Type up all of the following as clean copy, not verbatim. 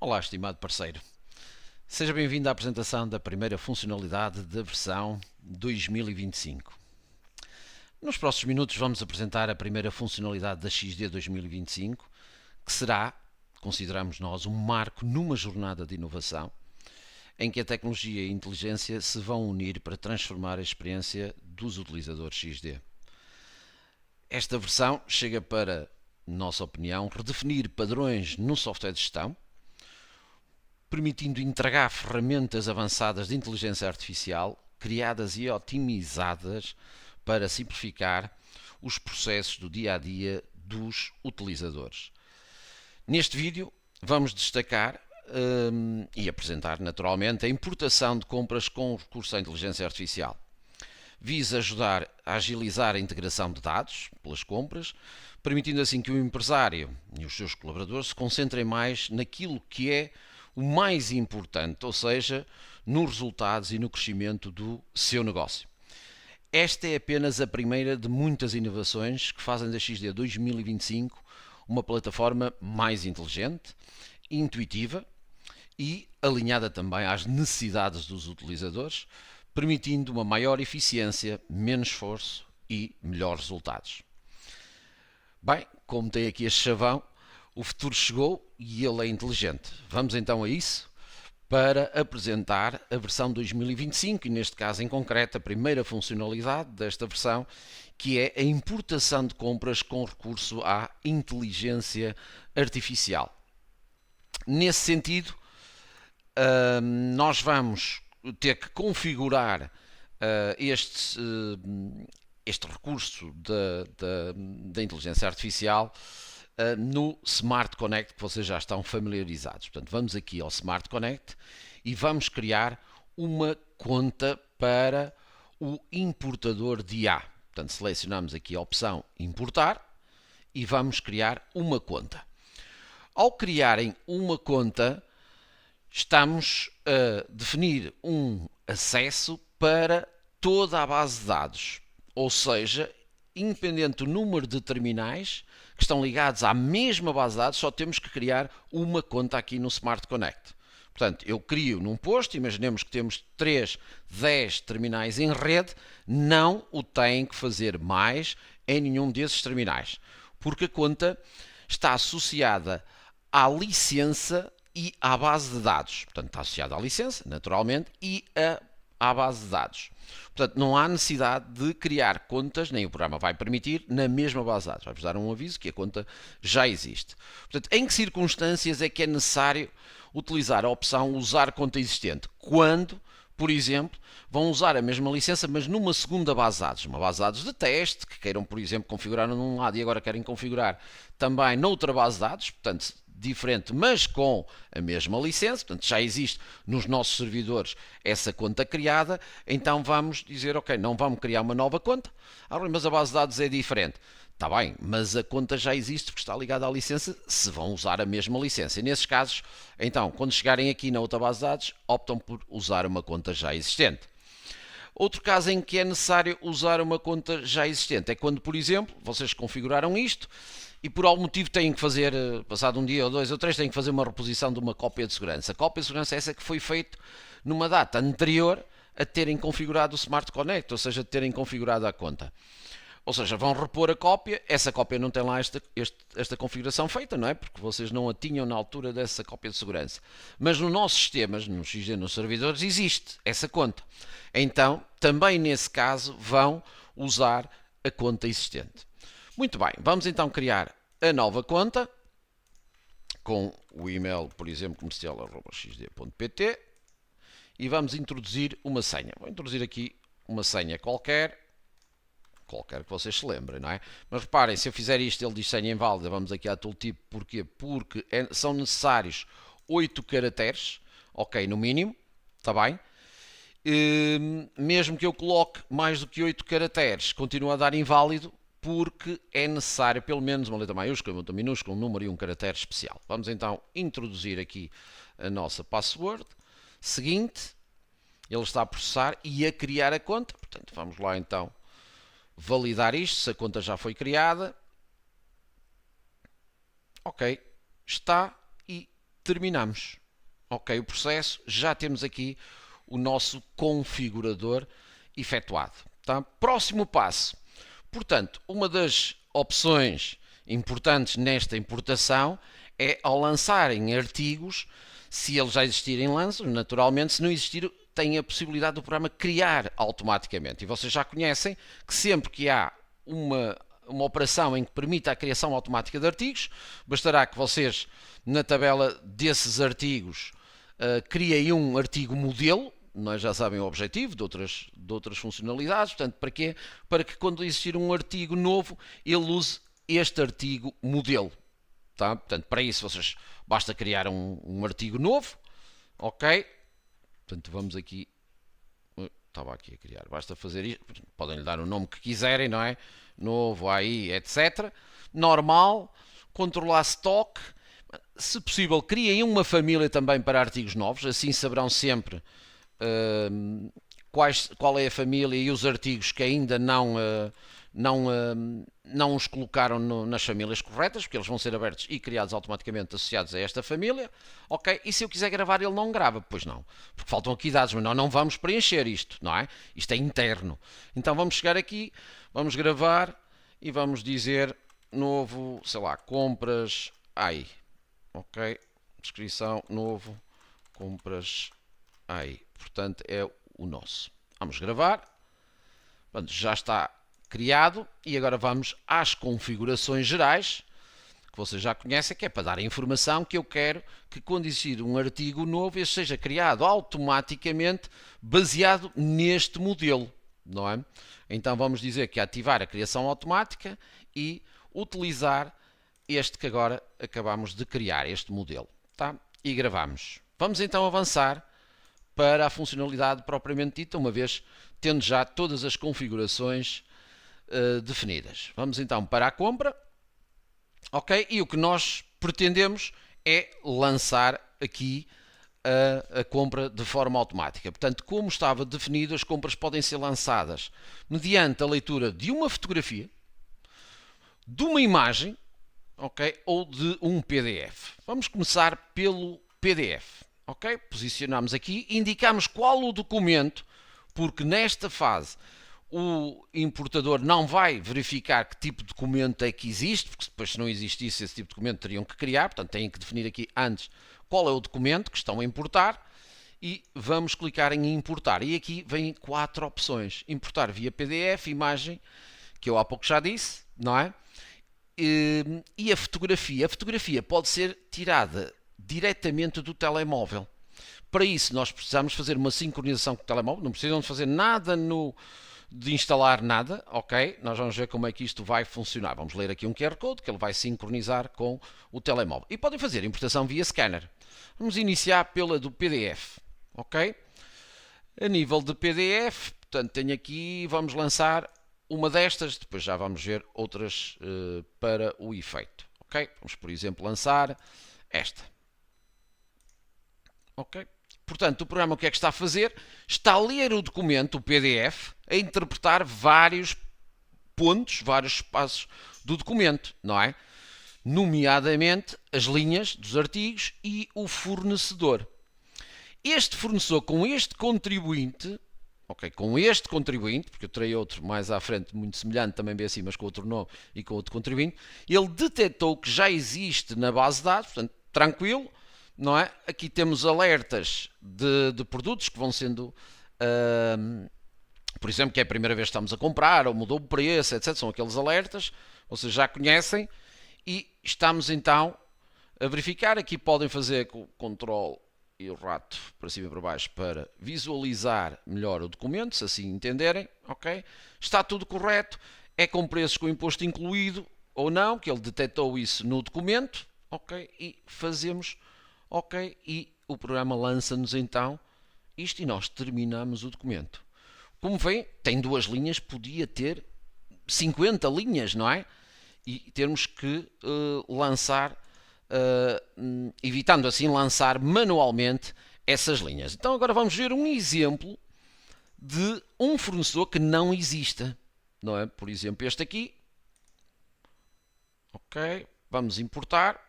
Olá, estimado parceiro. Seja bem-vindo à apresentação da primeira funcionalidade da versão 2025. Nos próximos minutos vamos apresentar a primeira funcionalidade da XD 2025, que será, consideramos nós, um marco numa jornada de inovação em que a tecnologia e a inteligência se vão unir para transformar a experiência dos utilizadores XD. Esta versão chega para, nossa opinião, redefinir padrões no software de gestão, permitindo entregar ferramentas avançadas de inteligência artificial, criadas e otimizadas para simplificar os processos do dia a dia dos utilizadores. Neste vídeo vamos destacar e apresentar naturalmente a importação de compras com recurso à inteligência artificial. Visa ajudar a agilizar a integração de dados pelas compras, permitindo assim que o empresário e os seus colaboradores se concentrem mais naquilo que é o mais importante, ou seja, nos resultados e no crescimento do seu negócio. Esta é apenas a primeira de muitas inovações que fazem da XD 2025 uma plataforma mais inteligente, intuitiva e alinhada também às necessidades dos utilizadores, permitindo uma maior eficiência, menos esforço e melhores resultados. Bem, como tem aqui este chavão, o futuro chegou e ele é inteligente. Vamos então a isso para apresentar a versão 2025 e neste caso em concreto a primeira funcionalidade desta versão, que é a importação de compras com recurso à inteligência artificial. Nesse sentido, nós vamos ter que configurar este recurso da inteligência artificial no Smart Connect, que vocês já estão familiarizados. Portanto, vamos aqui ao Smart Connect e vamos criar uma conta para o importador de IA. Portanto, selecionamos aqui a opção Importar e vamos criar uma conta. Ao criarem uma conta, estamos a definir um acesso para toda a base de dados, ou seja, independente do número de terminais que estão ligados à mesma base de dados, só temos que criar uma conta aqui no Smart Connect. Portanto, eu crio num posto, imaginemos que temos 3, 10 terminais em rede, não o têm que fazer mais em nenhum desses terminais, porque a conta está associada à licença e à base de dados. Portanto, está associada à licença, naturalmente, e à base de dados. Portanto, não há necessidade de criar contas, nem o programa vai permitir, na mesma base de dados. Vai-vos dar um aviso que a conta já existe. Portanto, em que circunstâncias é que é necessário utilizar a opção usar conta existente? Quando, por exemplo, vão usar a mesma licença, mas numa segunda base de dados. Uma base de dados de teste, que queiram, por exemplo, configurar num lado e agora querem configurar também noutra base de dados. Portanto, diferente, mas com a mesma licença, portanto já existe nos nossos servidores essa conta criada, então vamos dizer, ok, não vamos criar uma nova conta, mas a base de dados é diferente. Está bem, mas a conta já existe porque está ligada à licença, se vão usar a mesma licença. E nesses casos, então, quando chegarem aqui na outra base de dados, optam por usar uma conta já existente. Outro caso em que é necessário usar uma conta já existente é quando, por exemplo, vocês configuraram isto e por algum motivo têm que fazer, passado um dia ou 2 ou 3, têm que fazer uma reposição de uma cópia de segurança. A cópia de segurança é essa que foi feita numa data anterior a terem configurado o Smart Connect, ou seja, a terem configurado a conta. Ou seja, vão repor a cópia, essa cópia não tem lá esta configuração feita, não é? Porque vocês não a tinham na altura dessa cópia de segurança. Mas nos nossos sistemas, no XD, nos servidores, existe essa conta. Então, também nesse caso, vão usar a conta existente. Muito bem, vamos então criar a nova conta com o e-mail, por exemplo, comercial@xd.pt e vamos introduzir uma senha. Vou introduzir aqui uma senha qualquer que vocês se lembrem, não é? Mas reparem, se eu fizer isto, ele diz senha inválida, vamos aqui à tooltip, porquê? Porque são necessários 8 caracteres, ok, no mínimo, está bem? Mesmo que eu coloque mais do que 8 caracteres, continua a dar inválido, porque é necessário pelo menos uma letra maiúscula, uma letra minúscula, um número e um caractere especial. Vamos então introduzir aqui a nossa password. Seguinte, ele está a processar e a criar a conta. Portanto, vamos lá então validar isto, se a conta já foi criada. Ok, está e terminamos. Ok, o processo, já temos aqui o nosso configurador efetuado. Tá? Próximo passo. Portanto, uma das opções importantes nesta importação é, ao lançarem artigos, se eles já existirem, lançam, naturalmente, se não existir, tem a possibilidade do programa criar automaticamente. E vocês já conhecem que sempre que há uma operação em que permita a criação automática de artigos, bastará que vocês, na tabela desses artigos, criem um artigo modelo. Nós já sabem o objetivo de outras funcionalidades. Portanto, para quê? Para que quando existir um artigo novo, ele use este artigo modelo. Tá? Portanto, para isso, vocês basta criar um artigo novo. Ok? Portanto, vamos aqui. Estava aqui a criar. Basta fazer isto. Podem lhe dar o nome que quiserem, não é? Novo, AI, etc. Normal. Controlar stock. Se possível, criem uma família também para artigos novos. Assim saberão sempre qual é a família e os artigos que ainda não os colocaram nas famílias corretas, porque eles vão ser abertos e criados automaticamente associados a esta família. Ok? E se eu quiser gravar, ele não grava? Pois não, porque faltam aqui dados, mas nós não vamos preencher isto, não é? Isto é interno. Então vamos chegar aqui, vamos gravar e vamos dizer novo, sei lá, compras AI. Ok? Descrição, novo, compras AI. Portanto, é o nosso. Vamos gravar. Portanto, já está criado. E agora vamos às configurações gerais, que vocês já conhecem, que é para dar a informação que eu quero que quando existir um artigo novo, este seja criado automaticamente baseado neste modelo. Não é? Então vamos dizer que ativar a criação automática e utilizar este que agora acabamos de criar, este modelo. Tá? E gravamos. Vamos então avançar para a funcionalidade propriamente dita, uma vez tendo já todas as configurações definidas. Vamos então para a compra. Ok? E o que nós pretendemos é lançar aqui a compra de forma automática. Portanto, como estava definido, as compras podem ser lançadas mediante a leitura de uma fotografia, de uma imagem, ok? Ou de um PDF. Vamos começar pelo PDF. Ok? Posicionamos aqui, indicamos qual o documento, porque nesta fase o importador não vai verificar que tipo de documento é que existe, porque depois se não existisse esse tipo de documento teriam que criar, portanto têm que definir aqui antes qual é o documento que estão a importar e vamos clicar em importar. E aqui vêm 4 opções. Importar via PDF, imagem, que eu há pouco já disse, não é? E a fotografia. A fotografia pode ser tirada diretamente do telemóvel. Para isso nós precisamos fazer uma sincronização com o telemóvel, não precisam de fazer nada de instalar nada, ok? Nós vamos ver como é que isto vai funcionar. Vamos ler aqui um QR Code que ele vai sincronizar com o telemóvel. E podem fazer importação via scanner. Vamos iniciar pela do PDF, ok? A nível de PDF, portanto tenho aqui, vamos lançar uma destas, depois já vamos ver outras para o efeito, ok? Vamos por exemplo lançar esta. Ok? Portanto, o programa o que é que está a fazer? Está a ler o documento, o PDF, a interpretar vários pontos, vários espaços do documento, não é? Nomeadamente as linhas dos artigos e o fornecedor. Este fornecedor com este contribuinte, ok, com este contribuinte, porque eu terei outro mais à frente muito semelhante, também bem assim, mas com outro nome e com outro contribuinte, ele detectou que já existe na base de dados, portanto, tranquilo, não é? Aqui temos alertas de produtos que vão sendo, por exemplo, que é a primeira vez que estamos a comprar, ou mudou o preço, etc. São aqueles alertas, vocês já conhecem, e estamos então a verificar. Aqui podem fazer com o controle e o rato para cima e para baixo para visualizar melhor o documento, se assim entenderem, ok? Está tudo correto, é com preços com imposto incluído ou não, que ele detectou isso no documento, ok? E fazemos ok, e o programa lança-nos então isto e nós terminamos o documento. Como veem, tem 2 linhas, podia ter 50 linhas, não é? E termos que lançar, evitando assim lançar manualmente essas linhas. Então agora vamos ver um exemplo de um fornecedor que não exista, não é? Por exemplo, este aqui. Ok, vamos importar,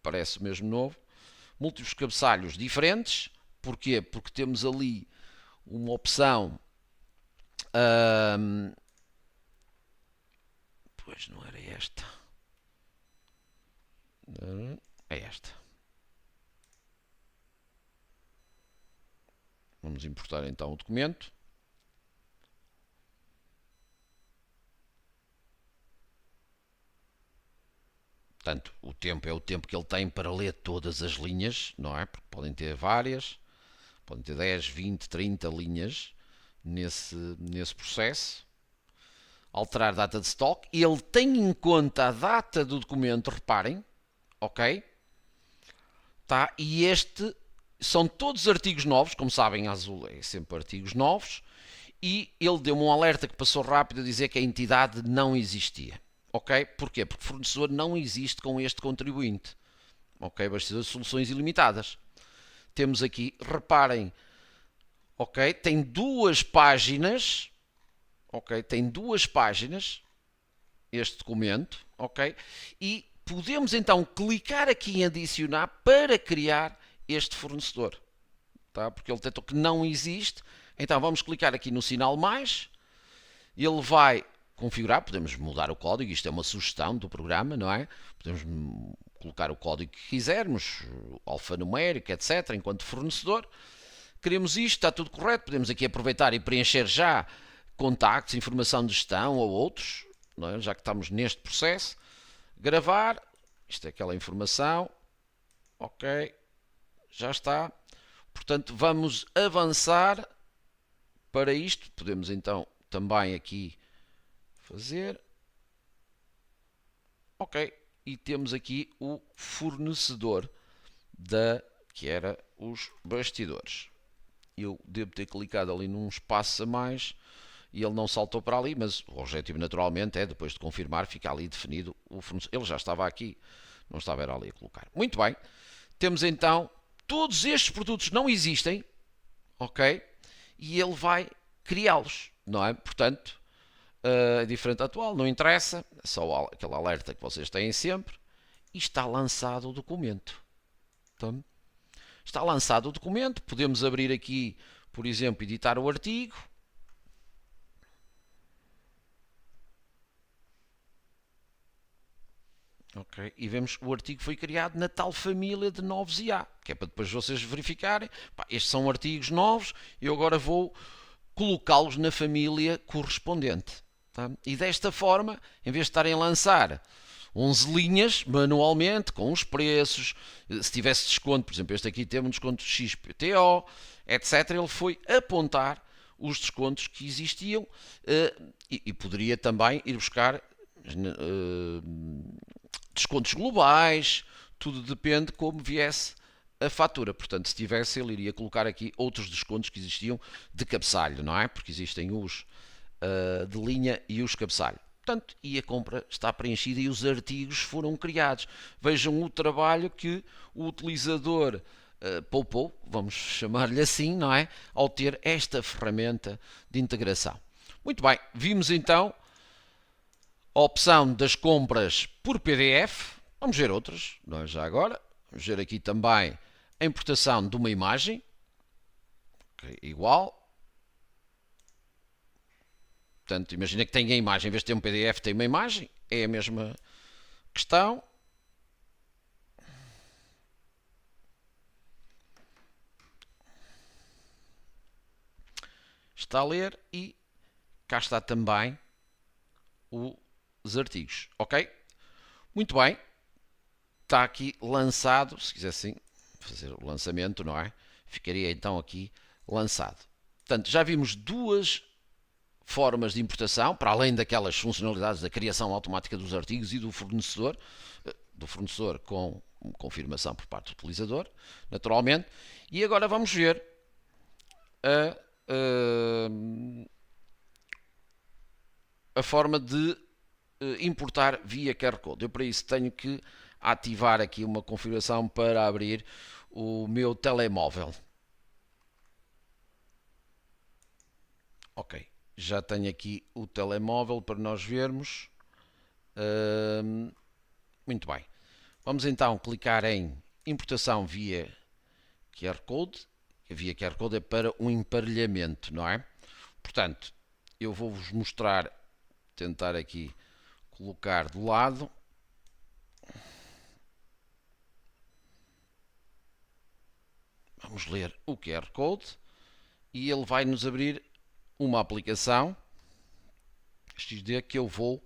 aparece o mesmo novo. múltiplos cabeçalhos diferentes. Porquê? Porque temos ali uma opção. Pois não era esta. É esta. Vamos importar então o documento. Portanto, o tempo é o tempo que ele tem para ler todas as linhas, não é? Porque podem ter várias, podem ter 10, 20, 30 linhas nesse processo. Alterar data de stock. Ele tem em conta a data do documento, reparem, ok? Tá? E este são todos artigos novos, como sabem, a Azul é sempre artigos novos, e ele deu-me um alerta que passou rápido a dizer que a entidade não existia. Ok? Porquê? Porque o fornecedor não existe com este contribuinte. Ok? Bastidor de soluções ilimitadas. Temos aqui, reparem, ok? Tem duas páginas, ok? Tem duas páginas este documento, ok? E podemos então clicar aqui em adicionar para criar este fornecedor, tá? Porque ele detectou que não existe. Então vamos clicar aqui no sinal mais. Ele vai configurar, podemos mudar o código, isto é uma sugestão do programa, não é? Podemos colocar o código que quisermos, alfanumérico, etc., enquanto fornecedor. Queremos isto, está tudo correto, podemos aqui aproveitar e preencher já contactos, informação de gestão ou outros, não é? Já que estamos neste processo. Gravar, isto é aquela informação, ok, já está. Portanto, vamos avançar para isto. Podemos então também aqui fazer. Ok. E temos aqui o fornecedor que era os bastidores. Eu devo ter clicado ali num espaço a mais e ele não saltou para ali, mas o objetivo naturalmente é, depois de confirmar, ficar ali definido o fornecedor. Ele já estava aqui, não estava era ali a colocar. Muito bem. Temos então, todos estes produtos não existem, ok? E ele vai criá-los, não é? Portanto, é diferente da atual, não interessa, é só aquele alerta que vocês têm sempre, e está lançado o documento. Então, está lançado o documento, podemos abrir aqui, por exemplo, editar o artigo. Ok, e vemos que o artigo foi criado na tal família de novos IA, que é para depois vocês verificarem, pá, estes são artigos novos, eu agora vou colocá-los na família correspondente. Tá? E desta forma, em vez de estarem a lançar 11 linhas manualmente, com os preços, se tivesse desconto, por exemplo, este aqui tem um desconto XPTO, etc., ele foi apontar os descontos que existiam e poderia também ir buscar descontos globais, tudo depende como viesse a fatura. Portanto, se tivesse, ele iria colocar aqui outros descontos que existiam de cabeçalho, não é? Porque existem os de linha e os cabeçalho. Portanto, e a compra está preenchida e os artigos foram criados. Vejam o trabalho que o utilizador poupou, vamos chamar-lhe assim, não é? Ao ter esta ferramenta de integração. Muito bem, vimos então a opção das compras por PDF. Vamos ver outras, não é? Já agora. Vamos ver aqui também a importação de uma imagem. Okay, igual. Portanto, imagina que tem a imagem, em vez de ter um PDF, tem uma imagem. É a mesma questão. Está a ler e cá está também os artigos. Ok? Muito bem. Está aqui lançado. Se quisessem fazer o lançamento, não é? Ficaria então aqui lançado. Portanto, já vimos duas formas de importação, para além daquelas funcionalidades da criação automática dos artigos e do fornecedor com confirmação por parte do utilizador, naturalmente. E agora vamos ver a forma de importar via QR Code. Eu para isso tenho que ativar aqui uma configuração para abrir o meu telemóvel. Ok, já tenho aqui o telemóvel para nós vermos. Muito bem. Vamos então clicar em importação via QR Code. A via QR Code é para um emparelhamento, não é? Portanto, eu vou-vos mostrar, tentar aqui colocar de lado. Vamos ler o QR Code e ele vai nos abrir uma aplicação XD que eu vou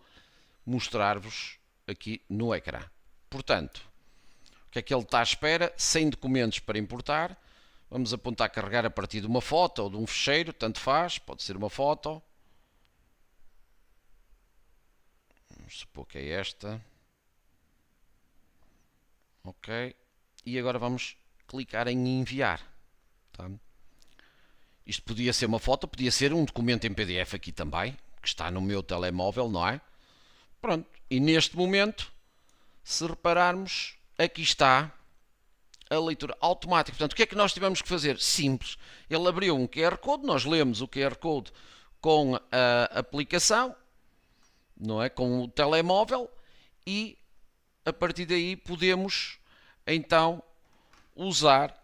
mostrar-vos aqui no ecrã. Portanto, o que é que ele está à espera? 100 documentos para importar. Vamos apontar a carregar a partir de uma foto ou de um ficheiro, tanto faz, pode ser uma foto. Vamos supor que é esta. Ok. E agora vamos clicar em enviar. Tá? Isto podia ser uma foto, podia ser um documento em PDF aqui também, que está no meu telemóvel, não é? Pronto. E neste momento, se repararmos, aqui está a leitura automática. Portanto, o que é que nós tivemos que fazer? Simples. Ele abriu um QR Code, nós lemos o QR Code com a aplicação, não é? Com o telemóvel, e a partir daí podemos então usar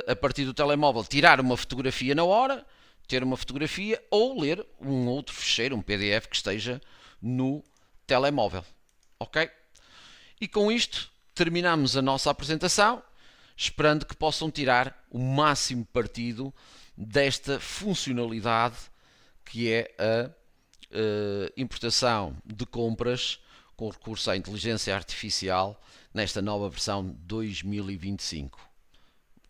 a partir do telemóvel, tirar uma fotografia na hora, ter uma fotografia ou ler um outro ficheiro, um PDF que esteja no telemóvel. Ok? E com isto terminamos a nossa apresentação, esperando que possam tirar o máximo partido desta funcionalidade que é a importação de compras com recurso à inteligência artificial nesta nova versão 2025.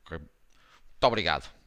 Okay? Muito obrigado.